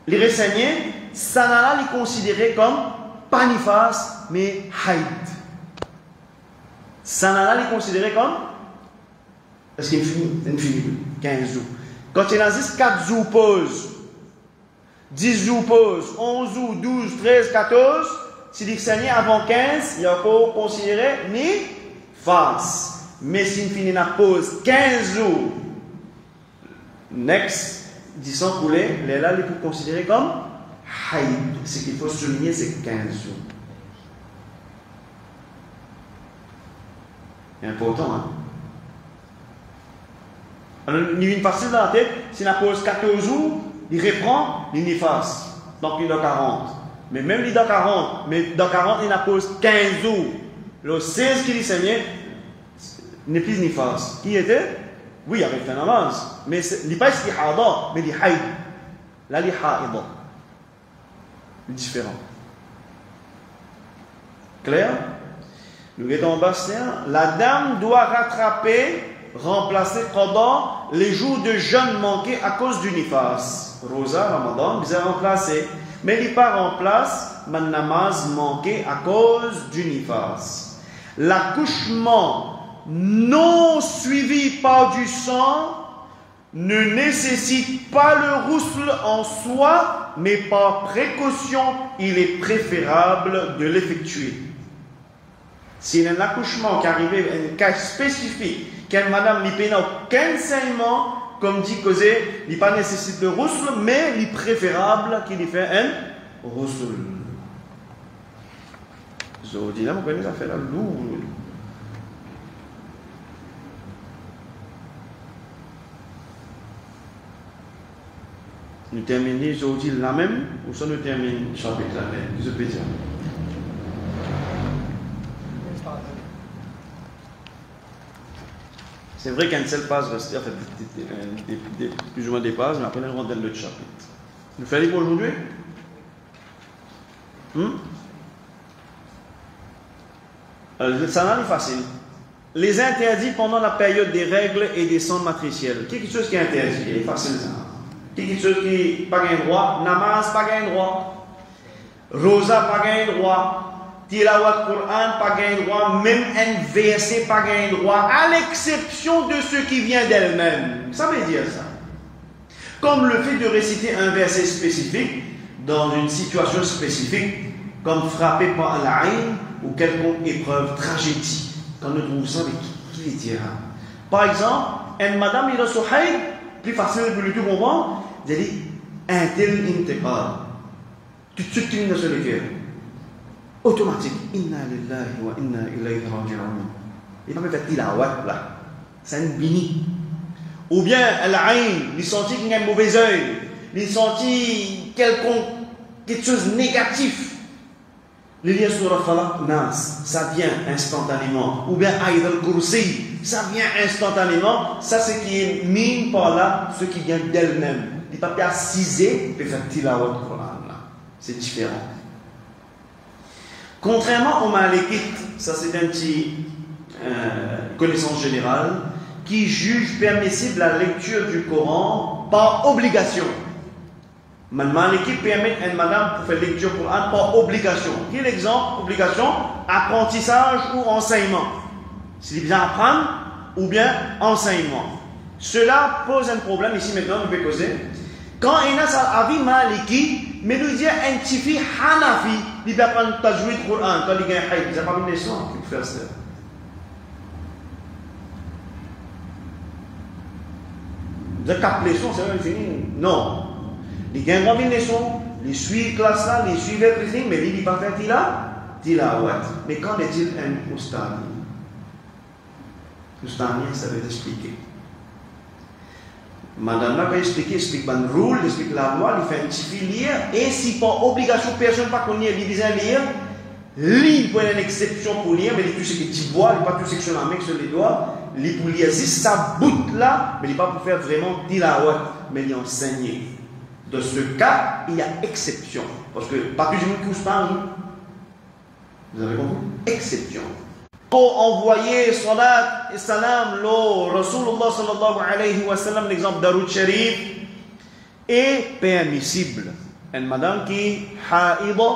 Speaker 1: les renseignés, ça n'a pas considéré comme pas nifas, mais haïd. Ça n'a pas considéré comme, parce qu'il finit 15 jours. Quand il a 4 jours pause, 10 jours pause, 11 jours, 12, 13, 14, si l'enseignant avant 15, il a encore considéré nifas. Mais s'il finit la pause 15 jours, next, 10 ans coulés, là, il peut considérer comme haïd. Ce qu'il faut souligner, c'est 15 jours. C'est important, hein? Alors, il y a une facile dans la tête, s'il a pause 14 jours, il reprend, il nifas. Donc, il a 40. Mais même il a 40, mais dans 40, il a pause 15 jours. Le 16 qui l'enseignait, n'est plus nifas. Qui était? Oui, il avait fait namaz. Mais il n'est pas istihada, mais il est haïd. Là, il est haïda. Différent. Clair? Nous étions en Bastien. La dame doit rattraper, remplacer pendant les jours de jeûne manqués à cause du nifas. Rosa, Ramadan, vous avez remplacé. Mais il pas remplace ma namaz manqué à cause du nifas. L'accouchement non suivi par du sang ne nécessite pas le roussel en soi, mais par précaution, il est préférable de l'effectuer. Si un accouchement qui arrive, un cas spécifique, qu'une madame n'a pas aucun enseignement, comme dit Causé, il pas nécessite le roussel, mais il est préférable qu'il y fait un roussel. Je vous dis là, vous connaissez ça fait la lourde. Nous terminons aujourd'hui la même, ou ça nous termine le chapitre la même, je peux dire. C'est vrai qu'une seule page reste, en fait, plus ou moins des pages, mais après on rentre dans l'autre chapitre. Nous faisons pour aujourd'hui? Ça n'est pas facile. Les interdits pendant la période des règles et des sondes matricielles. Quelque chose qui est interdit, c'est facile ça. Quelque chose qui n'a pas de droit. Namaz, pas de droit. Rosa, pas de droit. Tilawat Quran, pas de droit. Même un verset, pas de droit. À l'exception de ce qui vient d'elle-même. Ça veut dire ça. Comme le fait de réciter un verset spécifique dans une situation spécifique, comme frappé par l'aïn ou quelconque épreuve, tragédie. Quand nous trouvons ça, qui les dira? Par exemple, une madame, il a son haïd, plus facile pour le tout comprendre, il dit un tel intégrale. Tout de suite, il y a sur le cœur. Automatique. Inna lillahi wa inna ilayhi raji'un. Il n'a pas fait tilawat là. C'est un bini. Ou bien, l'aïn, il sentit qu'il y a un mauvais œil. Il sentit quelque chose de négatif. Lire Surah Falaq Nas, ça vient instantanément. Ou bien Aïd al-Kursi, ça vient instantanément. Ça, c'est qui est mis par là, ce qui vient d'elle-même. Il n'est pas assiser et faire tilawat Coran. C'est différent. Contrairement aux Malikites, ça c'est un petit connaissance générale, qui juge permissible la lecture du Coran par obligation. Maliki permet à une madame pour faire lecture Coran par obligation. Quel exemple? Obligation, apprentissage ou enseignement. C'est bien apprendre ou bien enseignement. Cela pose un problème ici maintenant, nous pouvons causer. Quand il a sa avis Maliki, mais nous dit un petit fille Hanafi, il va prendre tajwid Coran, quand il gagne haïd, il n'a pas une leçon pour faire ça. Vous avez 4 leçons, c'est même fini. Non. Il gagne une leçon, il suit classe là, il suit everything, mais il ne va pas faire tilawat. Mais qu'en est-il un Oustani? Oustani, ça veut expliquer. Madame là, quand il explique le rôle, il explique la loi, il fait un petit fil lire, et si par obligation, personne ne va connaître, il dit lire, il peut une exception pour lire, mais il touche les petits doigts, il pas touche sur la main, sur les doigts, il pour lire juste sa bout là, mais il pas pour faire vraiment tilawat, mais il enseigner. Dans ce cas, il y a exception. Parce que pas plus de monde qui parle. Vous avez compris? Exception. Pour envoyer salat et salam, le Rasulullah sallallahu alayhi wa sallam, l'exemple d'Arud Sharif, est permissible. Une madame qui haïda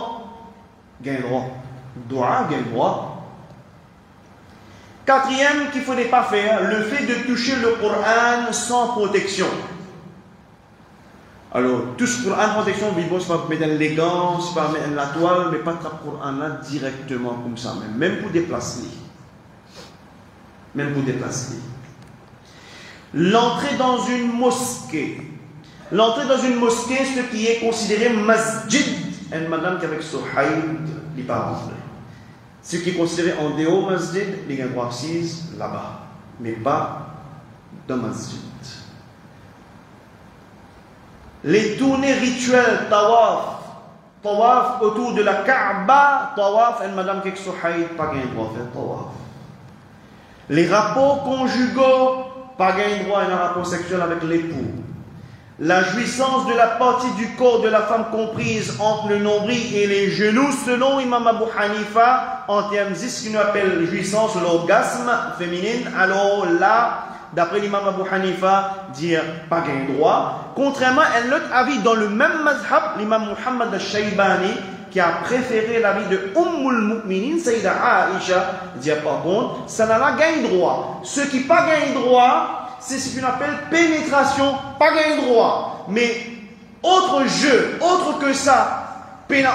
Speaker 1: gagne droit. Doua gagne droit. Quatrième qu'il ne faudrait pas faire, le fait de toucher le Coran sans protection. Alors, tout ce Coran protection, c'est pas mettre dans les gants, c'est pas mettre dans la toile, mais pas attraper le Coran là directement comme ça, même pour déplacer. Même pour déplacer. L'entrée dans une mosquée. L'entrée dans une mosquée, ce qui est considéré masjid, une madame qui avec Sohaïd, les parents. Ce qui est considéré en dehors masjid, les gens doivent assise là-bas, mais pas dans masjid. Les tournées rituelles, tawaf autour de la Kaaba, tawaf, une madame qui est Sohaïd, pas gain droit faire tawaf. Les rapports conjugaux, pas gain droit à un rapport sexuel avec l'époux. La jouissance de la partie du corps de la femme comprise entre le nombril et les genoux, selon Imam Abu Hanifa, en termes de ce qu'on appelle jouissance, l'orgasme féminine. Alors là, d'après l'imam Abu Hanifa, dire pas gain droit. Contrairement à un autre avis dans le même mazhab, l'imam Muhammad al-Shaybani, qui a préféré l'avis de Ummul Mu'minin, Sayyida Aisha, dit par contre, ça n'a pas gain droit. Ce qui pas gain droit, c'est ce qu'on appelle pénétration, pas gain droit. Mais autre jeu, autre que ça, n'a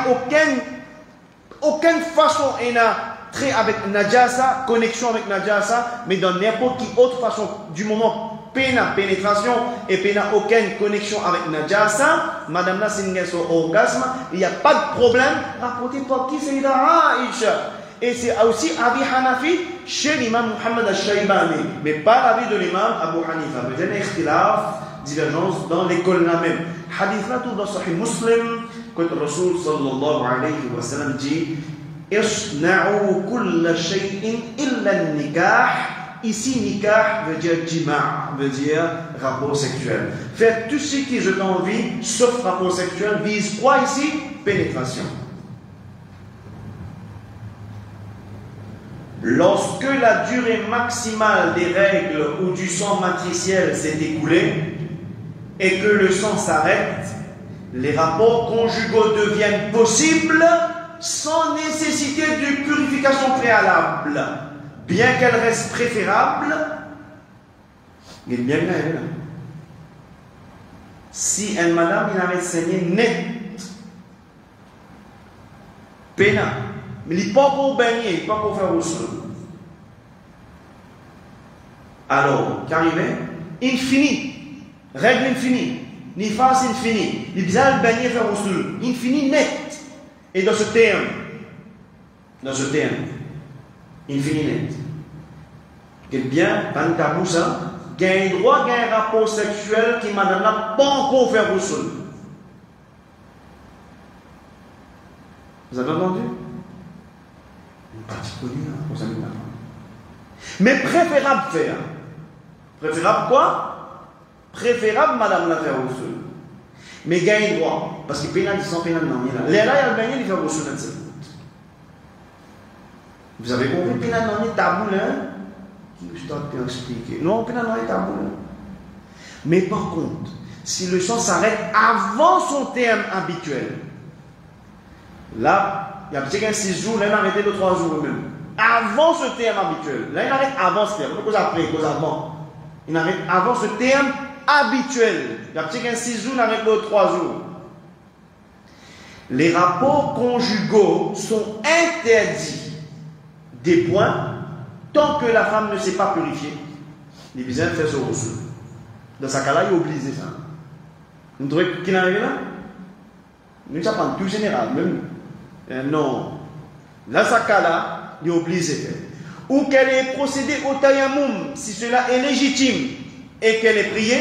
Speaker 1: aucune façon, il n'a trait avec Najasa, connexion avec Najasa, mais dans n'importe quelle autre façon, du moment pénétration et aucune connexion avec Najasa, madame là, c'est son orgasme, il n'y a pas de problème, rapporté par qui c'est Aïcha. Et c'est aussi avis Hanafi chez l'imam Muhammad al-Shaybani, mais pas l'avis de l'imam Abu Hanifa. Il y a un ikhtilaf, divergence dans l'école là même. Hadith là tout dans Sahih Muslim, quand le Rasul sallallahu alayhi wa sallam dit Isna'u kulla shay'in illa nikah. Ici, nikah veut dire jima', veut dire rapport sexuel. Faire tout ce qui je t'envie, sauf rapport sexuel, vise quoi ici? Pénétration. Lorsque la durée maximale des règles ou du sang matriciel s'est écoulée et que le sang s'arrête, les rapports conjugaux deviennent possibles sans nécessité de purification préalable. Bien qu'elle reste préférable, il est bien là. Si une madame il avait saigné net, pénal, mais il n'est pas pour baigner, il n'est pas pour faire au sol. Alors, qu'arrivait? Infini, règle infinie, ni face infinie, il besoin de baigner faire au sol, infini net. Et dans ce terme, infini net, que bien, dans ta bouche, il y a un droit, il y a un rapport sexuel qui madame n'a pas encore fait au sol. Vous avez entendu? pratique connue, aux amis d'apprendre. Mais préférable faire. Préférable quoi? Préférable, madame, la faire au sol. Mais gagne droit. Parce que pénal, ils sont pénal dans là. Les là, il y a le gagné, il fait au sol dans cette route. Vous avez compris, pénal dans les tabous là? Qui je dois te expliquer? Non, pénal dans les tabous là. Mais par contre, si le chant s'arrête avant son terme habituel, là, il y a peut-être 6 jours, là, il a arrêté de 3 jours même. Avant ce terme habituel. Là, il arrête avant ce terme. Pas cause après, cause avant. Il arrête avant ce terme habituel. Il y a peut-être 6 jours, il arrête de 3 jours. Les rapports conjugaux sont interdits des points tant que la femme ne s'est pas purifiée. Les besoins fait ce reçu. Dans ce cas-là, il est obligé ça. Vous trouvez qu'il arrive là? Nous sommes tout général, même. Non. Dans ce cas-là, il est obligé de faire. Ou qu'elle ait procédé au tayammum, si cela est légitime, et qu'elle ait prié,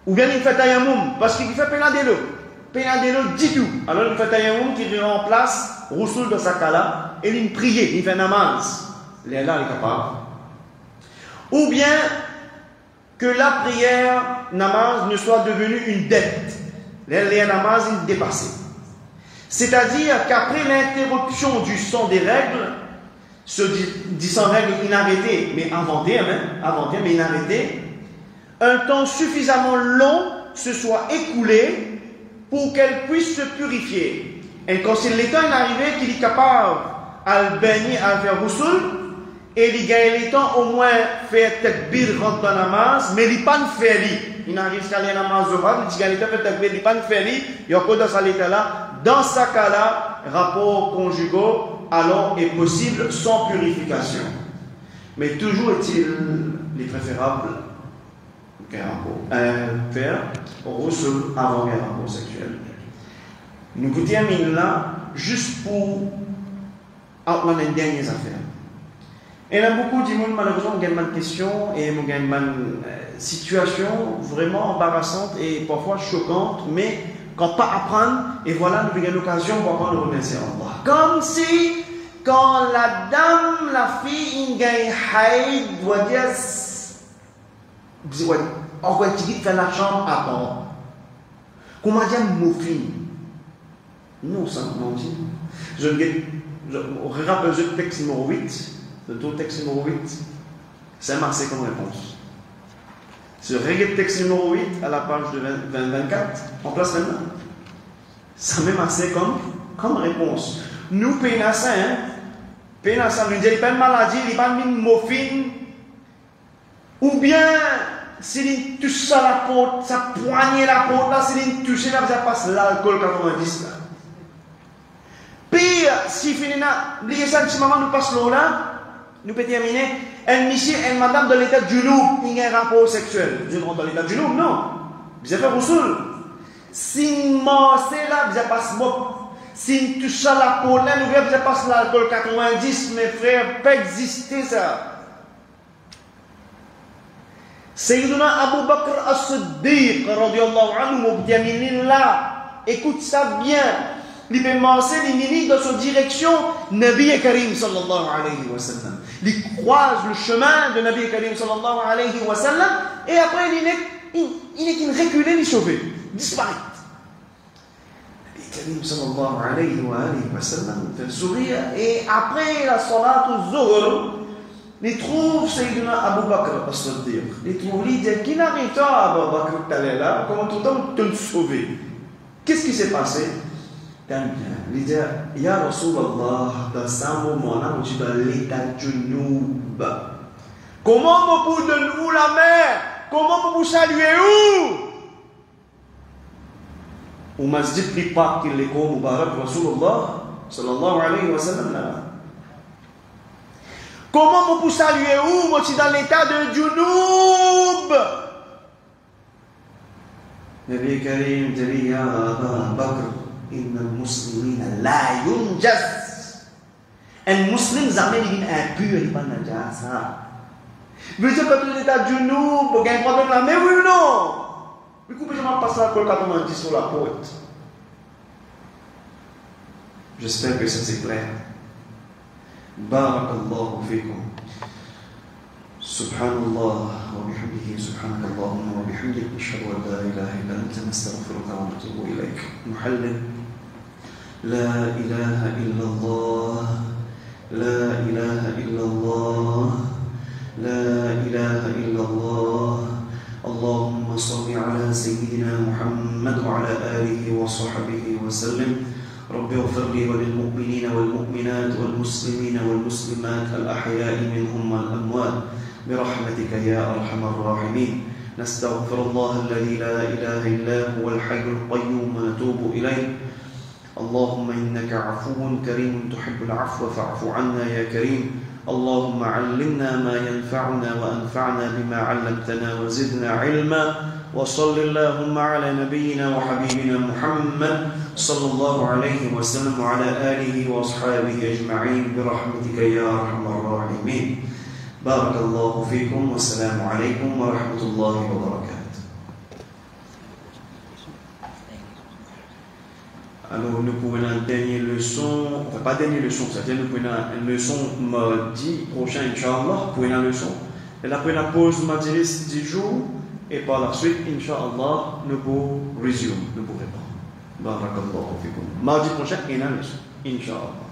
Speaker 1: ou bien il fait tayammum, parce qu'il fait pénadélo. Pénadélo dit tout. Alors il fait tayammum qui remplace Roussoul dans ce cas-là, et il prie, il fait namaz. Là, il est capable. Ou bien que la prière namaz ne soit devenue une dette. Les namaz est dépassé. C'est-à-dire qu'après l'interruption du sang des règles, se dit sans règle inarrêtée, mais avant terme, mais inarrêtée, un temps suffisamment long se soit écoulé pour qu'elle puisse se purifier. Et quand c'est le temps est arrivé qu'il est capable à le baigner, à faire roussoul, et il gagne le temps au moins faire takbir rentre dans la namaz, mais il n'a pas fait lui. Il n'arrive qu'à aller dans la namaz, il gagne le temps de faire takbir, il n'a pas fait lui, il y a encore dans ce état-là. Dans ce cas-là, rapport conjugaux alors est possible sans purification. Mais toujours est-il les préférables faire roussoul avant un rapport sexuel. Nous terminons là juste pour outline les dernières affaires. Et là, beaucoup de monde, malheureusement, ont une question et ont une situation vraiment embarrassante et parfois choquante, mais quand pas apprendre, et voilà, nous avons l'occasion pour apprendre le remercier Allah. Comme si, quand la dame, la fille, haïd, doit dire, encore tu dis faire la chambre à temps. Comment dire moufin? Non, ça, non, dit. Je rappelle le texte numéro 8. Le texte numéro 8, c'est marqué comme réponse. Ce texte numéro 8, à la page de 24, en place maintenant, ça m'est marqué comme réponse. Nous, pénassa, nous disons, il n'y a pas de maladie, il n'y a pas de morphine, ou bien, s'il touche ça la porte, ça poigne la porte, là, s'il touche là, ça passe l'alcool 90 là. Pire, si finina, oubliez ça, si maman nous passe l'eau là, nous pouvons terminer. Un monsieur, une madame dans l'état de Junoub, il y a un rapport sexuel. Je rentre dans l'état de Junoub, non. Vous avez fait Roussoul. Si c'est là, vous avez passé mot. Si touche à la peau là, vous avez passé l'alcool 90, mes frères, pas exister ça. Sayyiduna Abu Bakr as-Siddiq, radiyallahu anhu, vous terminer là. Écoute ça bien. Il peut commencer les dans sa direction, Nabi Karim sallallahu alayhi wa sallam. Il croise le chemin de Nabi Karim sallallahu alayhi wa sallam, et après il n'est qu'une reculée, il sauvé, disparaît. Nabi Karim sallallahu alayhi wa sallam fait sourire, et après la salat au zuhr, il trouve Sayyidina Abu Bakr as-Siddiq. Il trouve, il dit, qui n'arrive pas Abu Bakr Talela, comment tout le temps te le sauver? Qu'est-ce qui s'est passé? Il dit, Ya Rasulallah, dans ce moment-là, tu es dans l'état de Junoub. Comment vous donner où la mer? Comment vous saluer où? Au masjid li pak qu'il est comme Mubarak Rasulullah sallallahu alayhi wa sallam là. Comment vous saluer où? Moi, je suis dans l'état de Junoub. Nabi Karim dit, Ya Aba Bakr, Inna al-Muslimina la yunjas. Un musulman jamais il est impur, il n'est pas najasa. Vous dites que tu es à Junoub, vous avez un problème là, mais oui ou non? Mais pourquoi je m'en passe la colle 90 sur la porte? J'espère que ça c'est clair. بارك الله فيكم. سبحان الله وبحمده سبحانك اللهم وبحمدك نشهد أن لا إله إلا أنت نستغفرك ونتوب إليك. محلل لا إله إلا الله لا إله إلا الله لا إله إلا الله. اللهم صل على سيدنا محمد وعلى آله وصحبه وسلم. رب اغفر لي وللمؤمنين والمؤمنات والمسلمين والمسلمات الأحياء منهم والأموات برحمتك يا أرحم الراحمين. نستغفر الله الذي لا إله إلا هو الحي القيوم ونتوب إليه. اللهم إنك عفو كريم تحب العفو فاعف عنا يا كريم. اللهم علمنا ما ينفعنا وأنفعنا بما علمتنا وزدنا علما. وصل اللهم على نبينا وحبيبنا محمد صلى الله عليه وسلم وعلى آله وأصحابه أجمعين برحمتك يا أرحم الراحمين. بارك الله فيكم والسلام عليكم ورحمة الله وبركاته. Alors nous pouvons une dernière leçon, enfin pas dernière leçon, c'est-à-dire nous pouvons une leçon mardi prochain, Inch'Allah, pour une leçon. Et après la pause mardi 10 jours, et par la suite, Inch'Allah, nous pouvons résumer, nous pouvons répondre. Barakallahu fikum. Mardi prochain, une leçon, Inch'Allah.